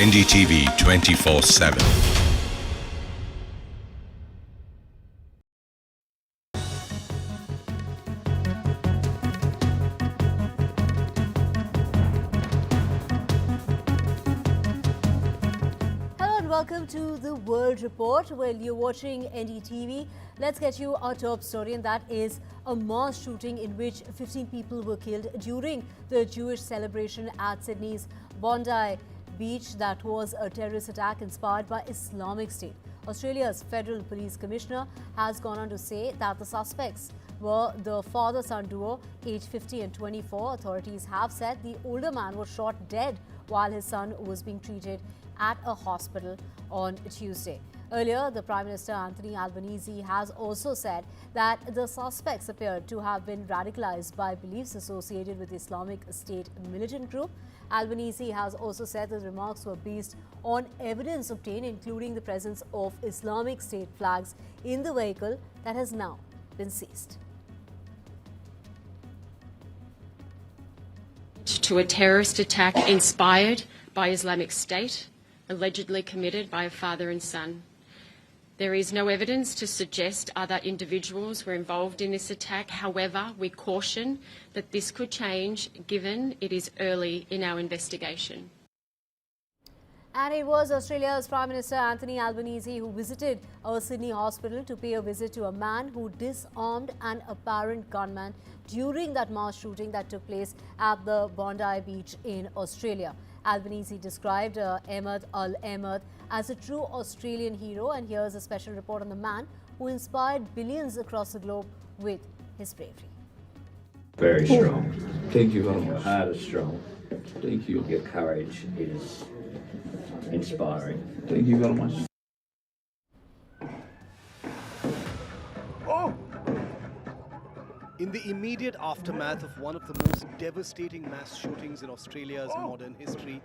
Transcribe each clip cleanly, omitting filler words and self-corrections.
NDTV 24/7. Welcome to the World Report. Well, you're watching NDTV. Let's get you our top story, and that is a mass shooting in which 15 people were killed during the Jewish celebration at Sydney's Bondi Beach. That was a terrorist attack inspired by Islamic State. Australia's Federal Police Commissioner has gone on to say that the suspects were the father-son duo, aged 50 and 24. Authorities have said the older man was shot dead while his son was being treated at a hospital on Tuesday. Earlier, the Prime Minister Anthony Albanese has also said that the suspects appeared to have been radicalized by beliefs associated with the Islamic State militant group. Albanese has also said that the remarks were based on evidence obtained, including the presence of Islamic State flags in the vehicle that has now been seized. To a terrorist attack inspired by Islamic State, allegedly committed by a father and son. There is no evidence to suggest other individuals were involved in this attack. However, we caution that this could change given it is early in our investigation. And it was Australia's Prime Minister Anthony Albanese who visited a Sydney hospital to pay a visit to a man who disarmed an apparent gunman during that mass shooting that took place at the Bondi Beach in Australia. Albanese described Ahmed Al-Ahmed as a true Australian hero, and here's a special report on the man who inspired billions across the globe with his bravery. Very strong. Thank you very Your much. heart is strong. Thank you. Your courage is inspiring. Thank you very much. In the immediate aftermath of one of the most devastating mass shootings in Australia's modern history,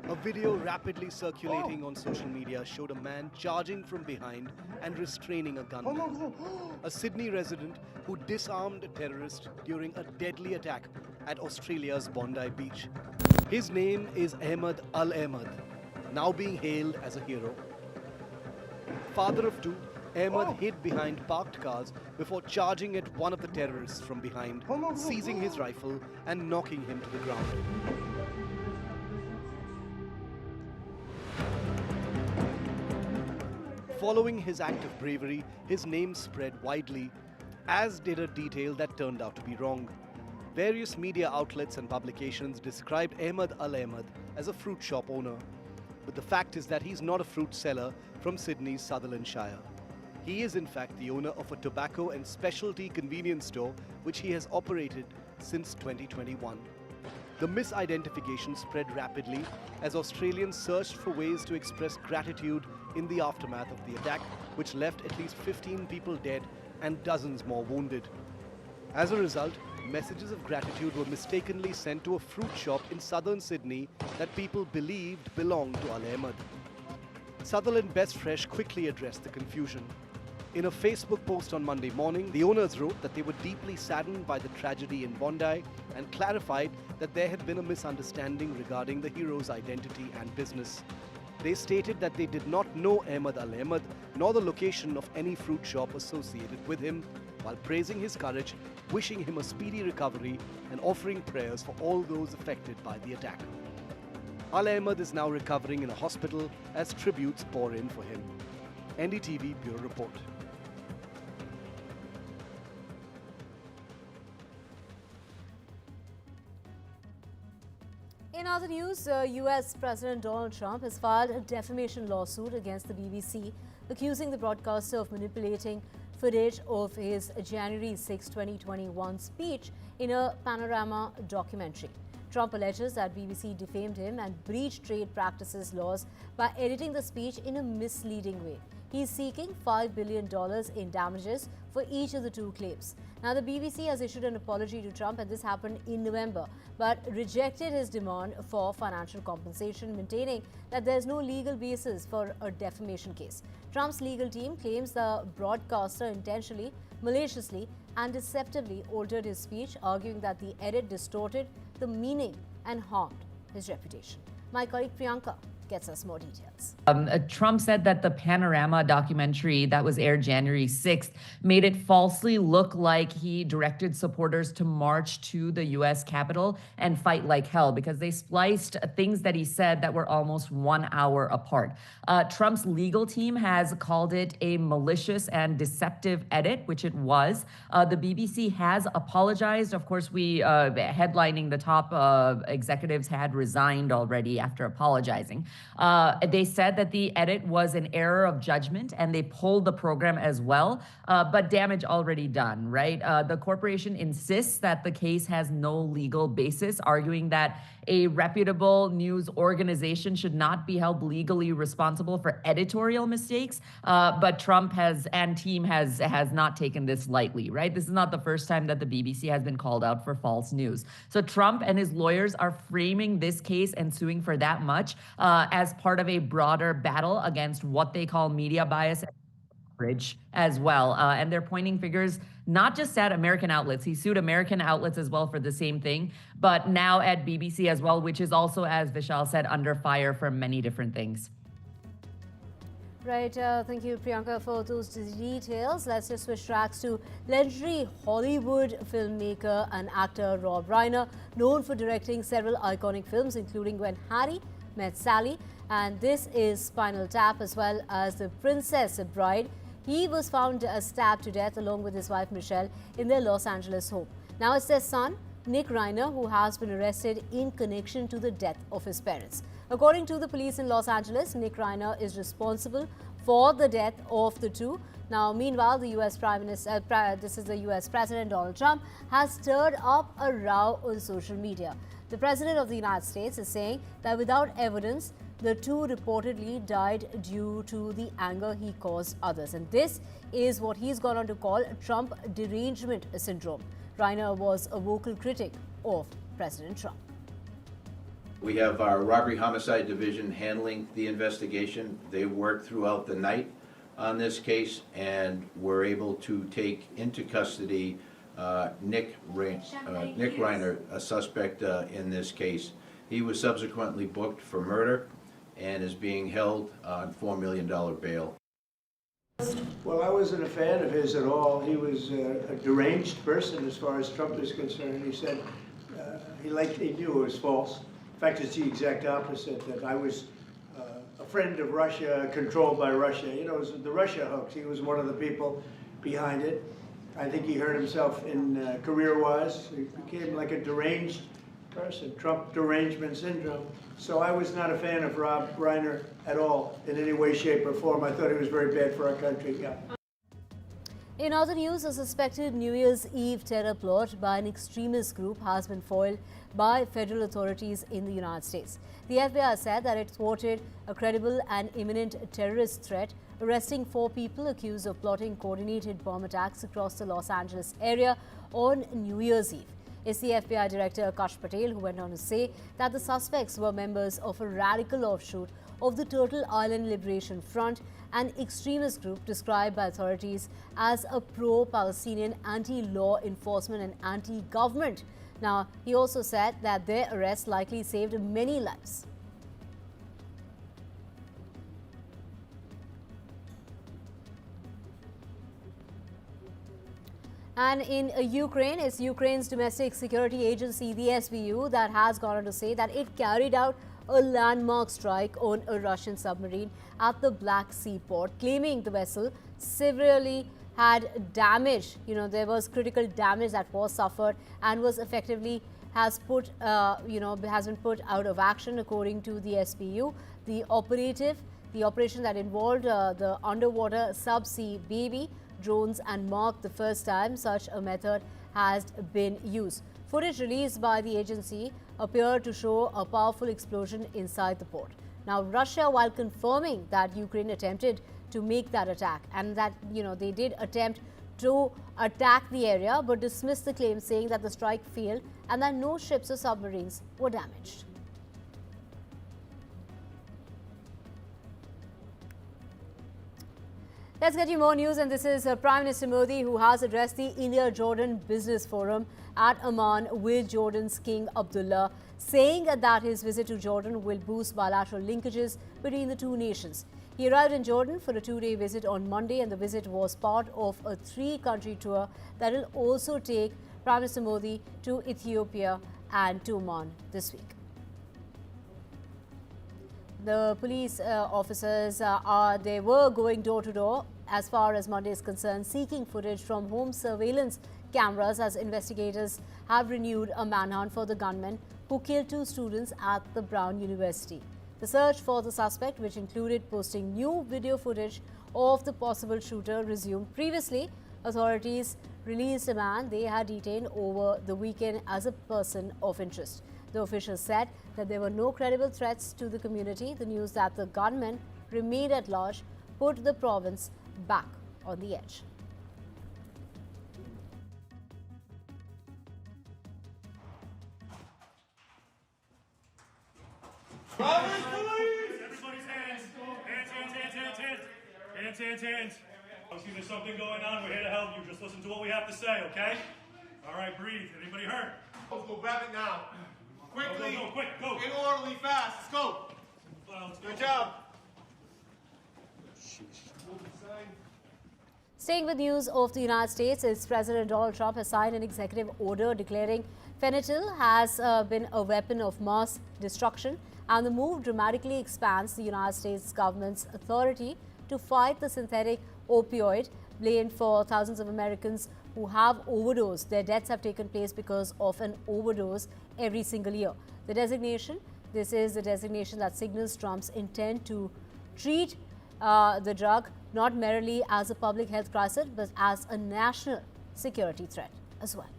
a video rapidly circulating on social media showed a man charging from behind and restraining a gunman. A Sydney resident who disarmed a terrorist during a deadly attack at Australia's Bondi Beach. His name is Ahmed Al-Ahmed, now being hailed as a hero. Father of two, Ahmed hid behind parked cars before charging at one of the terrorists from behind, seizing his rifle and knocking him to the ground. Following his act of bravery, his name spread widely, as did a detail that turned out to be wrong. Various media outlets and publications described Ahmed Al-Ahmed as a fruit shop owner, but the fact is that he's not a fruit seller from Sydney's Sutherland Shire. He is in fact the owner of a tobacco and specialty convenience store which he has operated since 2021. The misidentification spread rapidly as Australians searched for ways to express gratitude in the aftermath of the attack, which left at least 15 people dead and dozens more wounded. As a result, messages of gratitude were mistakenly sent to a fruit shop in southern Sydney that people believed belonged to Al-Ahmed. Sutherland Best Fresh quickly addressed the confusion. In a Facebook post on Monday morning, the owners wrote that they were deeply saddened by the tragedy in Bondi and clarified that there had been a misunderstanding regarding the hero's identity and business. They stated that they did not know Ahmed Al-Ahmed nor the location of any fruit shop associated with him, while praising his courage, wishing him a speedy recovery and offering prayers for all those affected by the attack. Al-Ahmed is now recovering in a hospital as tributes pour in for him. NDTV Bureau Report. In other news, US President Donald Trump has filed a defamation lawsuit against the BBC, accusing the broadcaster of manipulating footage of his January 6, 2021 speech in a Panorama documentary. Trump alleges that BBC defamed him and breached trade practices laws by editing the speech in a misleading way. He is seeking $5 billion in damages for each of the two claims. Now, the BBC has issued an apology to Trump, and this happened in November, but rejected his demand for financial compensation, maintaining that there is no legal basis for a defamation case. Trump's legal team claims the broadcaster intentionally, maliciously, and deceptively altered his speech, arguing that the edit distorted the meaning and harmed his reputation. My colleague Priyanka gets us more details. Trump said that the Panorama documentary that was aired January 6th made it falsely look like he directed supporters to march to the U.S. Capitol and fight like hell because they spliced things that he said that were almost 1 hour apart. Trump's legal team has called it a malicious and deceptive edit, which it was. The BBC has apologized. Of course, headlining the top executives had resigned already after apologizing. They said that the edit was an error of judgment and they pulled the program as well, but damage already done, right? The corporation insists that the case has no legal basis, arguing that a reputable news organization should not be held legally responsible for editorial mistakes. But Trump and team has not taken this lightly, right? This is not the first time that the BBC has been called out for false news. So Trump and his lawyers are framing this case and suing for that much as part of a broader battle against what they call media bias as well. And they're pointing fingers not just at American outlets. He sued American outlets as well for the same thing, but now at BBC as well, which is also, as Vishal said, under fire for many different things. Right, thank you, Priyanka, for those details. Let's just switch tracks to legendary Hollywood filmmaker and actor Rob Reiner, known for directing several iconic films, including When Harry Met Sally, and this is Spinal Tap, as well as The Princess Bride. He was found stabbed to death along with his wife Michelle in their Los Angeles home. Now it's their son, Nick Reiner, who has been arrested in connection to the death of his parents. According to the police in Los Angeles, Nick Reiner is responsible for the death of the two. Now, meanwhile, the U.S. the U.S. President Donald Trump has stirred up a row on social media. The President of the United States is saying that without evidence, the two reportedly died due to the anger he caused others. And this is what he's gone on to call Trump derangement syndrome. Reiner was a vocal critic of President Trump. We have our robbery homicide division handling the investigation. They worked throughout the night on this case and were able to take into custody Nick Reiner, a suspect in this case. He was subsequently booked for murder and is being held on $4 million bail. Well, I wasn't a fan of his at all. He was a deranged person as far as Trump is concerned. He said he knew it was false. In fact, it's the exact opposite, that I was a friend of Russia, controlled by Russia. You know, it was the Russia hoax. He was one of the people behind it. I think he hurt himself in career-wise. He became like a deranged person, Trump derangement syndrome. So I was not a fan of Rob Reiner at all, in any way, shape, or form. I thought he was very bad for our country, yeah. In other news, a suspected New Year's Eve terror plot by an extremist group has been foiled by federal authorities in the United States. The FBI said that it thwarted a credible and imminent terrorist threat, arresting 4 people accused of plotting coordinated bomb attacks across the Los Angeles area on New Year's Eve. It's the FBI Director Akash Patel who went on to say that the suspects were members of a radical offshoot of the Turtle Island Liberation Front, an extremist group described by authorities as a pro-Palestinian, anti-law enforcement and anti-government. Now, he also said that their arrest likely saved many lives. And in Ukraine, it's Ukraine's domestic security agency, the SBU, that has gone on to say that it carried out a landmark strike on a Russian submarine at the Black Sea port, claiming the vessel severely had damage. You know, there was critical damage that was suffered and was effectively has been put out of action, according to the SBU. The operation that involved the underwater subsea baby drones and marked the first time such a method has been used. Footage released by the agency appeared to show a powerful explosion inside the port. Now, Russia, while confirming that Ukraine attempted to make that attack and that, they did attempt to attack the area, but dismissed the claim, saying that the strike failed and that no ships or submarines were damaged. Let's get you more news, and this is Prime Minister Modi, who has addressed the India-Jordan Business Forum at Amman with Jordan's King Abdullah, saying that his visit to Jordan will boost bilateral linkages between the two nations. He arrived in Jordan for a 2-day visit on Monday, and the visit was part of a 3-country tour that will also take Prime Minister Modi to Ethiopia and to Oman this week. The police officers they were going door to door as far as Monday is concerned, seeking footage from home surveillance cameras as investigators have renewed a manhunt for the gunman who killed 2 students at the Brown University. The search for the suspect, which included posting new video footage of the possible shooter, resumed. Previously, authorities released a man they had detained over the weekend as a person of interest. The officials said that there were no credible threats to the community. The news that the gunman remained at large put the province back on the edge. Province police! Everybody's hands. Hands. I see there's something going on. We're here to help you. Just listen to what we have to say, okay? All right, breathe. Anybody hurt? Let's go grab it now. Quickly. Go, quick, go. In orderly, fast. Let's go. Good job. Staying with news of the United States, its President Donald Trump has signed an executive order declaring fentanyl has been a weapon of mass destruction, and the move dramatically expands the United States government's authority to fight the synthetic opioid blamed for thousands of Americans who have overdosed. Their deaths have taken place because of an overdose every single year. This is the designation that signals Trump's intent to treat the drug not merely as a public health crisis, but as a national security threat as well.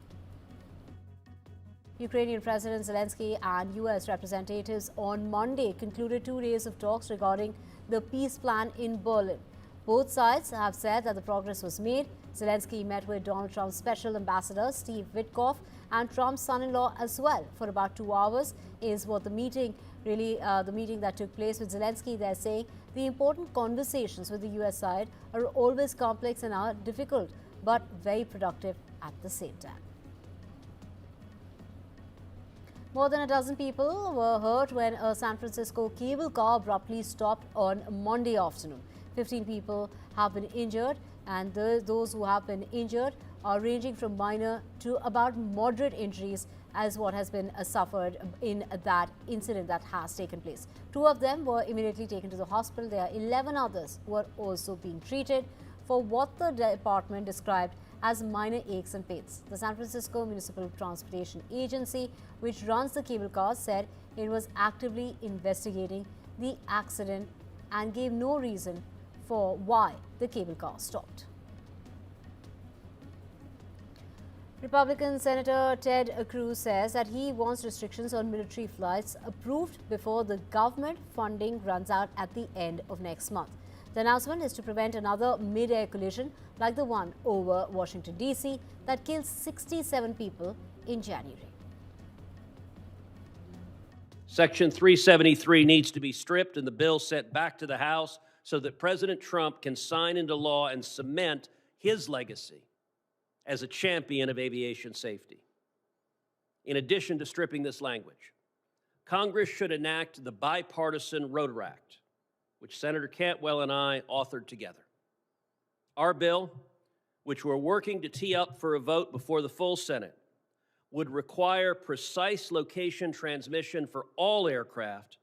Ukrainian President Zelensky and U.S. representatives on Monday concluded 2 days of talks regarding the peace plan in Berlin. Both sides have said that the progress was made. Zelensky met with Donald Trump's special ambassador, Steve Witkoff, and Trump's son-in-law as well for about 2 hours is what the meeting that took place with Zelensky. They're saying the important conversations with the U.S. side are always complex and are difficult, but very productive at the same time. More than a dozen people were hurt when a San Francisco cable car abruptly stopped on Monday afternoon. 15 people have been injured, and those who have been injured are ranging from minor to about moderate injuries as what has been suffered in that incident that has taken place. 2 of them were immediately taken to the hospital. There are 11 others who are also being treated for what the department described as minor aches and pains. The San Francisco Municipal Transportation Agency, which runs the cable cars, said it was actively investigating the accident and gave no reason for why the cable car stopped. Republican Senator Ted Cruz says that he wants restrictions on military flights approved before the government funding runs out at the end of next month. The announcement is to prevent another mid-air collision like the one over Washington, D.C. that killed 67 people in January. Section 373 needs to be stripped and the bill sent back to the House so that President Trump can sign into law and cement his legacy as a champion of aviation safety. In addition to stripping this language, Congress should enact the bipartisan Rotor Act, which Senator Cantwell and I authored together. Our bill, which we're working to tee up for a vote before the full Senate, would require precise location transmission for all aircraft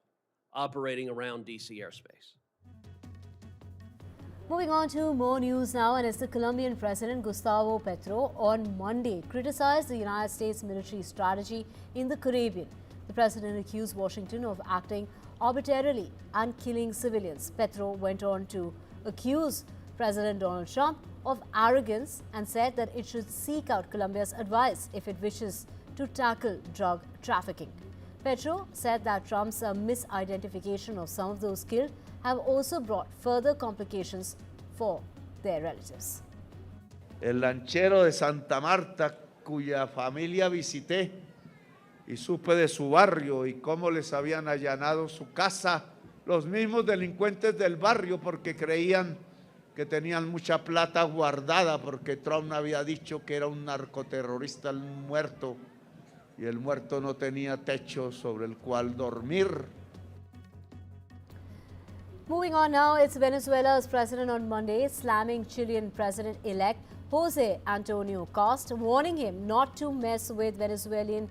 operating around D.C. airspace. Moving on to more news now, and as the Colombian President Gustavo Petro on Monday criticized the United States military strategy in the Caribbean. The president accused Washington of acting arbitrarily and killing civilians. Petro went on to accuse President Donald Trump of arrogance and said that it should seek out Colombia's advice if it wishes to tackle drug trafficking. Petro said that Trump's misidentification of some of those killed have also brought further complications for their relatives. El lanchero de Santa Marta, cuya familia visité y supe de su barrio y cómo les habían allanado su casa, los mismos delincuentes del barrio porque creían que tenían mucha plata guardada porque Trump había dicho que era un narcoterrorista el muerto y el muerto no tenía techo sobre el cual dormir. Moving on now, it's Venezuela's president on Monday slamming Chilean president-elect Jose Antonio Costa, warning him not to mess with Venezuelan,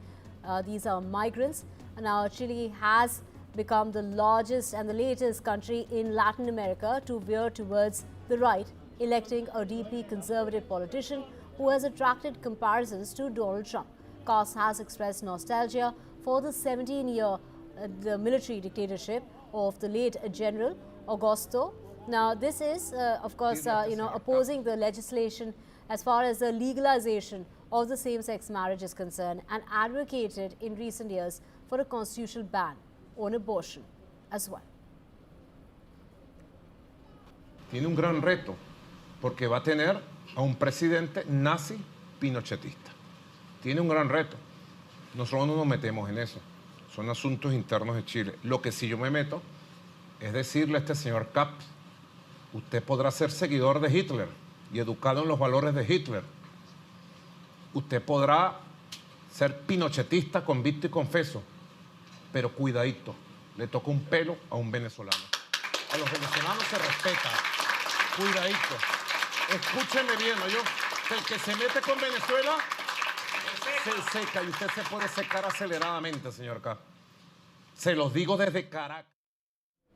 these are migrants. Now, Chile has become the largest and the latest country in Latin America to veer towards the right, electing a deeply conservative politician who has attracted comparisons to Donald Trump. Costa has expressed nostalgia for the 17-year the military dictatorship of the late General Augusto. Now, this is, of course, opposing the legislation as far as the legalization of the same-sex marriage is concerned, and advocated in recent years for a constitutional ban on abortion as well. Tiene un gran reto porque va a tener a un presidente nazi pinochetista. Tiene un gran reto. Nosotros no nos metemos en eso. Son asuntos internos de Chile. Lo que sí yo me meto es decirle a este señor Cap, usted podrá ser seguidor de Hitler y educado en los valores de Hitler. Usted podrá ser pinochetista, convicto y confeso, pero cuidadito, le toca un pelo a un venezolano. A los venezolanos se respeta. Cuidadito. Escúcheme bien, ¿no? El que se mete con Venezuela se seca y usted se puede secar aceleradamente, señor K. Se los digo desde Caracas.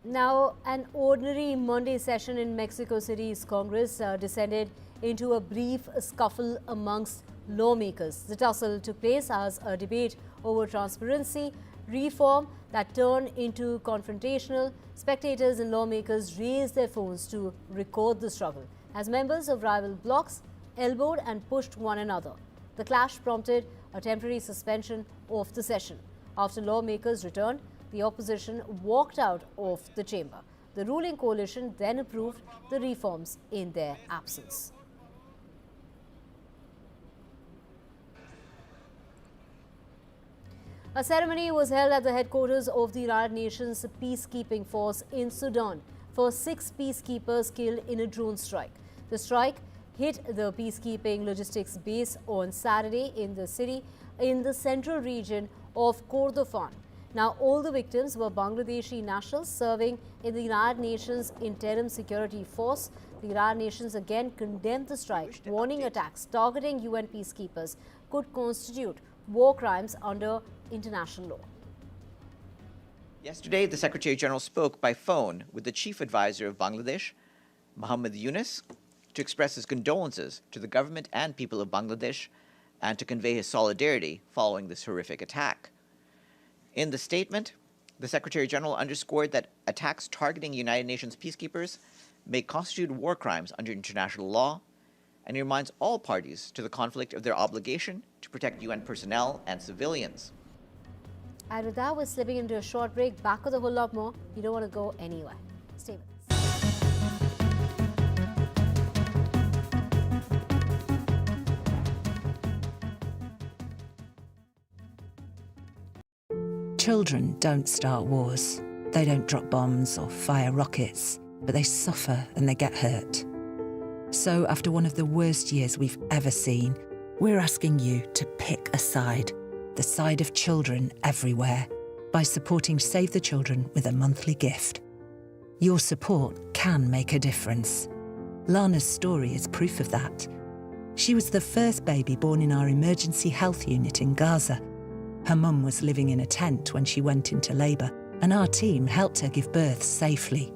Now, an ordinary Monday session in Mexico City's Congress descended into a brief scuffle amongst lawmakers. The tussle took place as a debate over transparency reform that turned into confrontational. Spectators and lawmakers raised their phones to record the struggle as members of rival blocs elbowed and pushed one another. The clash prompted a temporary suspension of the session. After lawmakers returned, the opposition walked out of the chamber. The ruling coalition then approved the reforms in their absence. A ceremony was held at the headquarters of the United Nations peacekeeping force in Sudan for 6 peacekeepers killed in a drone strike. The strike hit the peacekeeping logistics base on Saturday in the city in the central region of Kordofan. Now, all the victims were Bangladeshi nationals serving in the United Nations Interim Security Force. The United Nations again condemned the strike, warning attacks targeting UN peacekeepers could constitute war crimes under international law. Yesterday, the Secretary General spoke by phone with the Chief Advisor of Bangladesh, Muhammad Yunus, to express his condolences to the government and people of Bangladesh and to convey his solidarity following this horrific attack. In the statement, the Secretary General underscored that attacks targeting United Nations peacekeepers may constitute war crimes under international law, and he reminds all parties to the conflict of their obligation to protect UN personnel and civilians. And with that, we're slipping into a short break. Back with a whole lot more. You don't want to go anywhere. Stay with us. Children don't start wars. They don't drop bombs or fire rockets, but they suffer and they get hurt. So after one of the worst years we've ever seen, we're asking you to pick a side, the side of children everywhere, by supporting Save the Children with a monthly gift. Your support can make a difference. Lana's story is proof of that. She was the first baby born in our emergency health unit in Gaza. Her mum was living in a tent when she went into labour, and our team helped her give birth safely.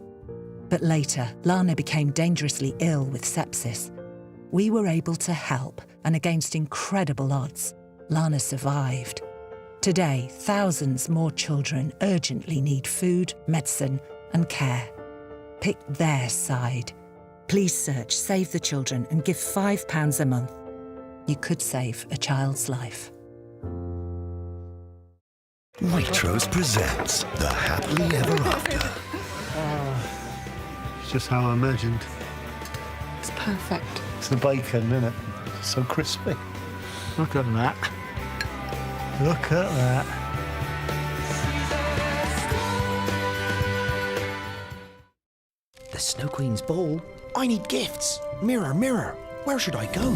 But later, Lana became dangerously ill with sepsis. We were able to help, and against incredible odds, Lana survived. Today, thousands more children urgently need food, medicine, and care. Pick their side. Please search Save the Children and give £5 a month. You could save a child's life. Waitrose presents The Happily Ever After. It's just how I imagined. It's perfect. It's the bacon, isn't it? It's so crispy. Look at that. Look at that. The Snow Queen's ball I need gifts. Mirror, mirror, where should I go?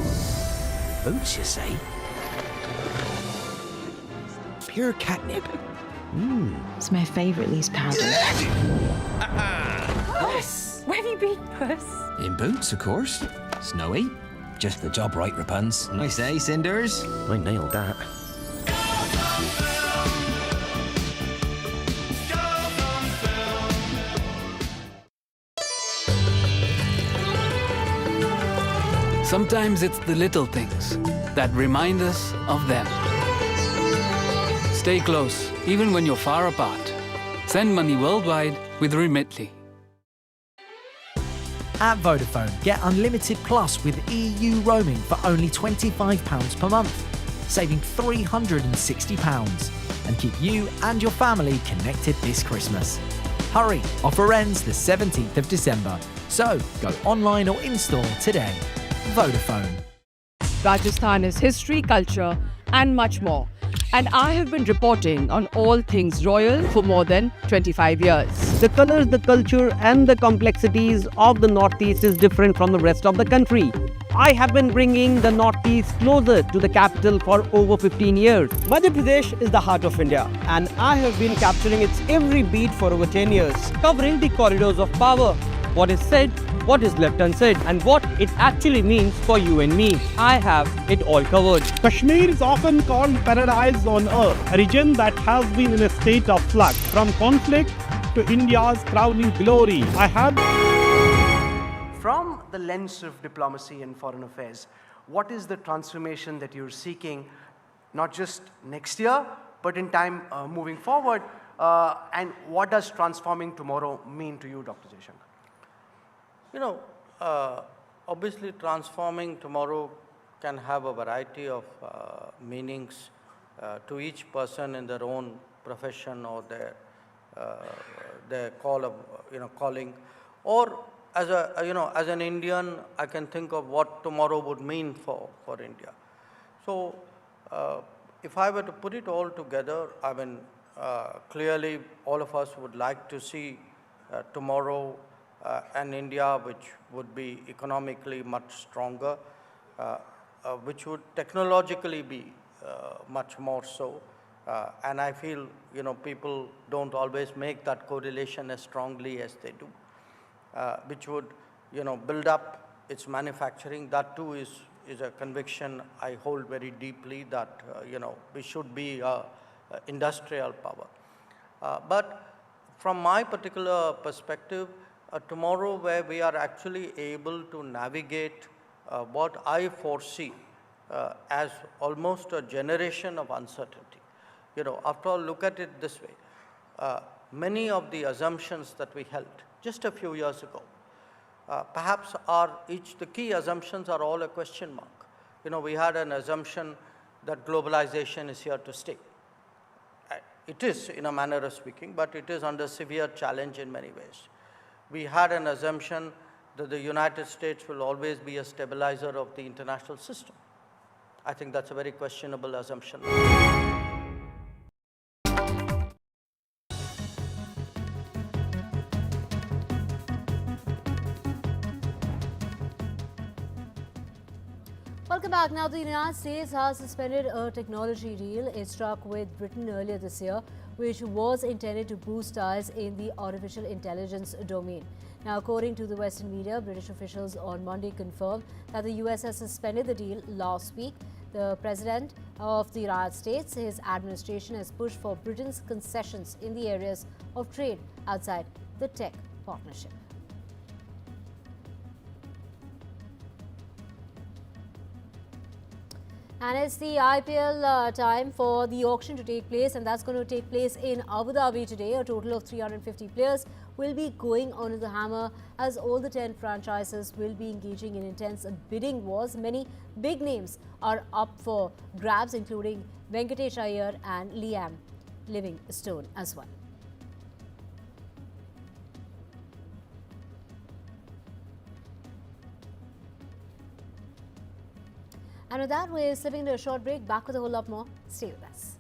Boots, you say? Pure catnip. It's my favourite loose powder. Yes! Where have you been, Puss? In boots, of course. Snowy. Just the job right, Rapunzel. I say, Cinders. I nailed that. Sometimes it's the little things that remind us of them. Stay close, even when you're far apart. Send money worldwide with Remitly. At Vodafone, get unlimited plus with EU roaming for only £25 per month, saving £360, and keep you and your family connected this Christmas. Hurry, offer ends the 17th of December, so go online or in-store today. Vodafone. Rajasthan is history, culture, and much more. And I have been reporting on all things royal for more than 25 years. The colors, the culture, and the complexities of the Northeast is different from the rest of the country. I have been bringing the Northeast closer to the capital for over 15 years. Madhya Pradesh is the heart of India, and I have been capturing its every beat for over 10 years, covering the corridors of power. What is said, what is left unsaid, and what it actually means for you and me. I have it all covered. Kashmir is often called paradise on earth, a region that has been in a state of flux, from conflict to India's crowning glory. From the lens of diplomacy and foreign affairs, what is the transformation that you're seeking, not just next year, but in time moving forward? And what does transforming tomorrow mean to you, Dr. Jaishankar? You know, obviously transforming tomorrow can have a variety of meanings to each person in their own profession or their calling. Or as as an Indian, I can think of what tomorrow would mean for India. So if I were to put it all together, I mean, clearly all of us would like to see tomorrow an India which would be economically much stronger, which would technologically be much more so. And I feel, people don't always make that correlation as strongly as they do, which would, build up its manufacturing. That too is a conviction I hold very deeply, that, we should be an industrial power. But from my particular perspective, tomorrow where we are actually able to navigate what I foresee as almost a generation of uncertainty. After all, look at it this way. Many of the assumptions that we held just a few years ago, perhaps the key assumptions are all a question mark. We had an assumption that globalization is here to stay. It is, in a manner of speaking, but it is under severe challenge in many ways. We had an assumption that the United States will always be a stabilizer of the international system. I think that's a very questionable assumption. Welcome back. Now, the United States has suspended a technology deal it struck with Britain earlier this year, which was intended to boost ties in the artificial intelligence domain. Now, according to the Western media, British officials on Monday confirmed that the US has suspended the deal last week. The President of the United States, his administration has pushed for Britain's concessions in the areas of trade outside the tech partnership. And it's the IPL time for the auction to take place, and that's going to take place in Abu Dhabi today. A total of 350 players will be going onto the hammer, as all the 10 franchises will be engaging in intense bidding wars. Many big names are up for grabs, including Venkatesh Iyer and Liam Livingstone as well. And with that, we're slipping into a short break. Back with a whole lot more. Stay with us.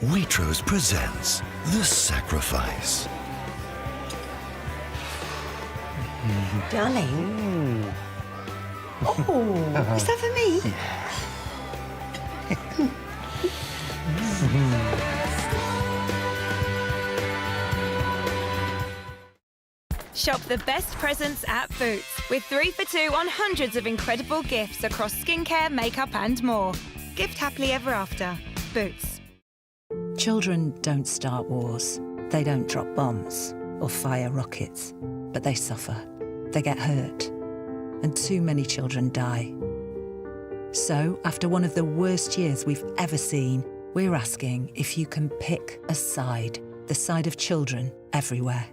Waitrose presents The Sacrifice. Darling. Oh, is that for me? Shop the best presents at Boots with 3 for 2 on hundreds of incredible gifts across skincare, makeup and more. Gift happily ever after. Boots. Children don't start wars. They don't drop bombs or fire rockets, but they suffer. They get hurt. And too many children die. So, after one of the worst years we've ever seen, we're asking if you can pick a side, the side of children everywhere,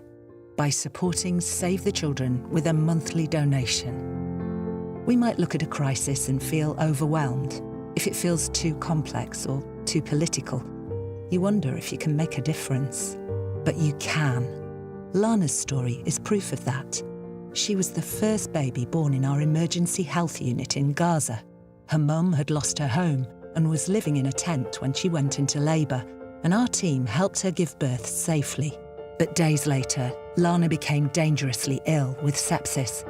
by supporting Save the Children with a monthly donation. We might look at a crisis and feel overwhelmed. If it feels too complex or too political, you wonder if you can make a difference. But you can. Lana's story is proof of that. She was the first baby born in our emergency health unit in Gaza. Her mum had lost her home and was living in a tent when she went into labour, and our team helped her give birth safely. But days later, Lana became dangerously ill with sepsis.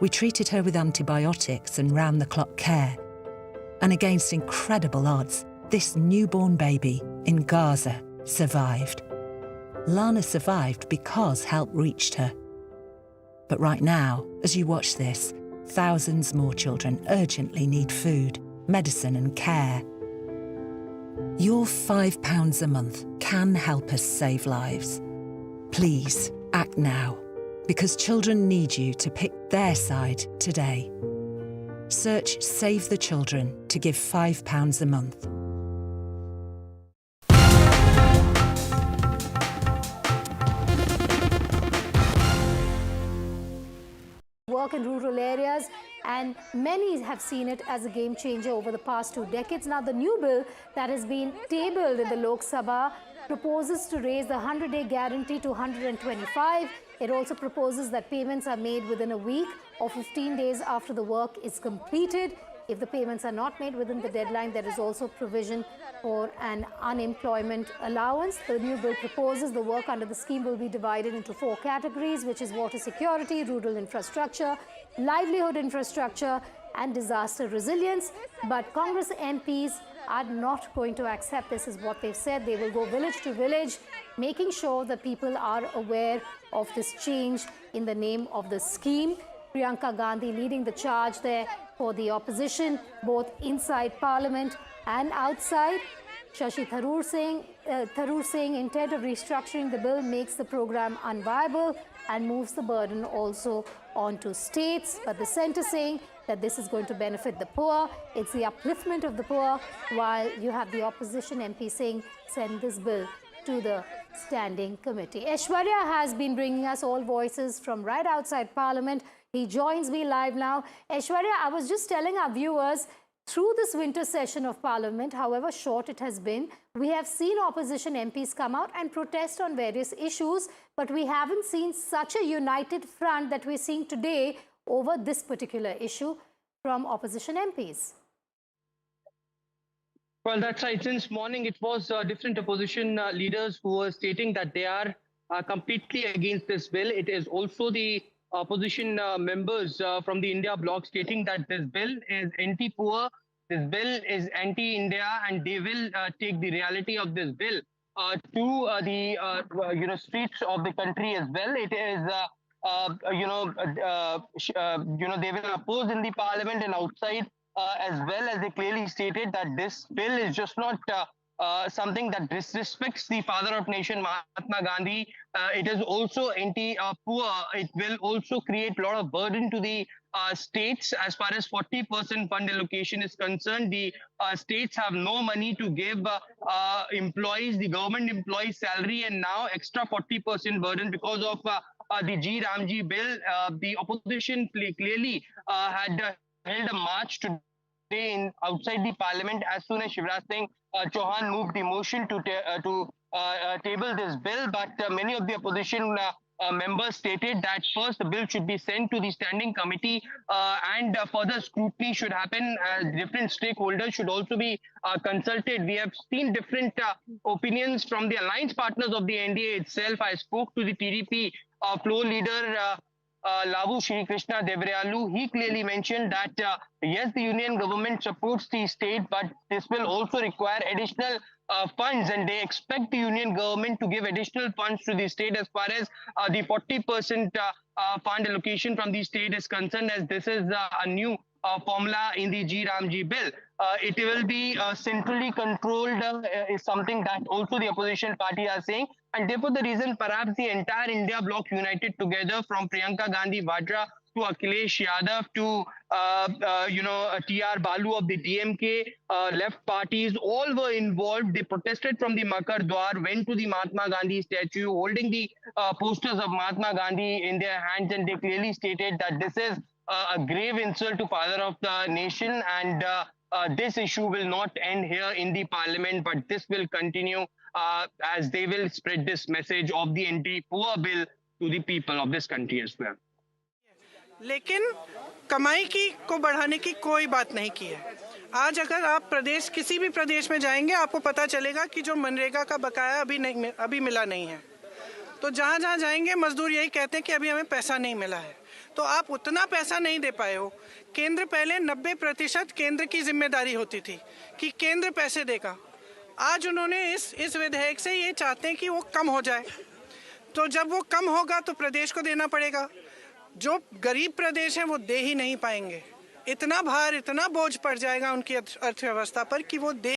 We treated her with antibiotics and round-the-clock care. And against incredible odds, this newborn baby in Gaza survived. Lana survived because help reached her. But right now, as you watch this, thousands more children urgently need food, medicine and care. Your £5 a month can help us save lives. Please, act now, because children need you to pick their side today. Search Save the Children to give £5 a month. Work in rural areas, and many have seen it as a game changer over the past 2 decades. Now, the new bill that has been tabled in the Lok Sabha proposes to raise the 100-day guarantee to 125. It also proposes that payments are made within a week or 15 days after the work is completed. If the payments are not made within the deadline, there is also provision for an unemployment allowance. The new bill proposes the work under the scheme will be divided into 4 categories, which is water security, rural infrastructure, livelihood infrastructure, and disaster resilience. But Congress MPs are not going to accept this, is what they've said. They will go village to village, making sure that people are aware of this change in the name of the scheme. Priyanka Gandhi leading the charge there for the opposition, both inside Parliament and outside. Shashi Tharoor saying intent of restructuring the bill makes the program unviable and moves the burden also onto states. But the centre saying that this is going to benefit the poor. It's the upliftment of the poor, while you have the opposition MP saying send this bill to the standing committee. Aishwarya has been bringing us all voices from right outside Parliament. He joins me live now. Aishwarya, I was just telling our viewers, through this winter session of Parliament, however short it has been, we have seen opposition MPs come out and protest on various issues, but we haven't seen such a united front that we're seeing today over this particular issue from opposition MPs. Well, that's right. Since morning, it was different opposition leaders who were stating that they are completely against this bill. It is also the opposition members from the India bloc stating that this bill is anti-poor, this bill is anti-India, and they will take the reality of this bill to the streets of the country as well. It is they will oppose in the Parliament and outside as well, as they clearly stated that this bill is just not something that disrespects the father of nation, Mahatma Gandhi. It is also anti-poor. It will also create a lot of burden to the states. As far as 40% fund allocation is concerned, the states have no money to give employees, the government employees salary, and now extra 40% burden because of the G Ramji bill. The opposition clearly had held a march today outside the Parliament as soon as Shivraj Singh Chauhan moved the motion to table this bill. But many of the opposition members stated that first the bill should be sent to the standing committee and further scrutiny should happen. Different stakeholders should also be consulted. We have seen different opinions from the alliance partners of the NDA itself. I spoke to the TDP floor leader Lavu Shri Krishna Devrayalu. He clearly mentioned that yes, the union government supports the state, but this will also require additional funds, and they expect the union government to give additional funds to the state as far as the 40% fund allocation from the state is concerned, as this is a new formula in the G Ramji bill. It will be centrally controlled is something that also the opposition party are saying, and therefore the reason perhaps the entire India bloc united together from Priyanka Gandhi Vadra to Akhilesh Yadav to TR Balu of the DMK, left parties, all were involved. They protested from the Makar Dwar, went to the Mahatma Gandhi statue, holding the posters of Mahatma Gandhi in their hands, and they clearly stated that this is a grave insult to father of the nation, and this issue will not end here in the parliament, but this will continue as they will spread this message of the anti-poor bill to the people of this country as well. लेकिन कमाई की को बढ़ाने की कोई बात नहीं की है। आज अगर आप प्रदेश किसी भी प्रदेश में जाएंगे आपको पता चलेगा कि जो मनरेगा का बकाया अभी मिला नहीं है। तो जहाँ जाएंगे मजदूर यही कहते हैं कि अभी हमें पैसा नहीं मिला है। तो आप उतना पैसा नहीं दे पाए हो। केंद्र पहले 90% केंद्र की जिम्मेदारी होती थी कि केंद्र पैसे देगा। आज उन्होंने इस विधेयक से ये चाहते हैं कि वो कम हो जाए। तो जब वो कम होगा तो प्रदेश को देना पड़ेगा। जो गरीब प्रदेश हैं वो दे ही नहीं पाएंगे। इतना भार, इतना बोझ पड़ जाएगा उनकी अर्थव्यवस्था पर कि वो दे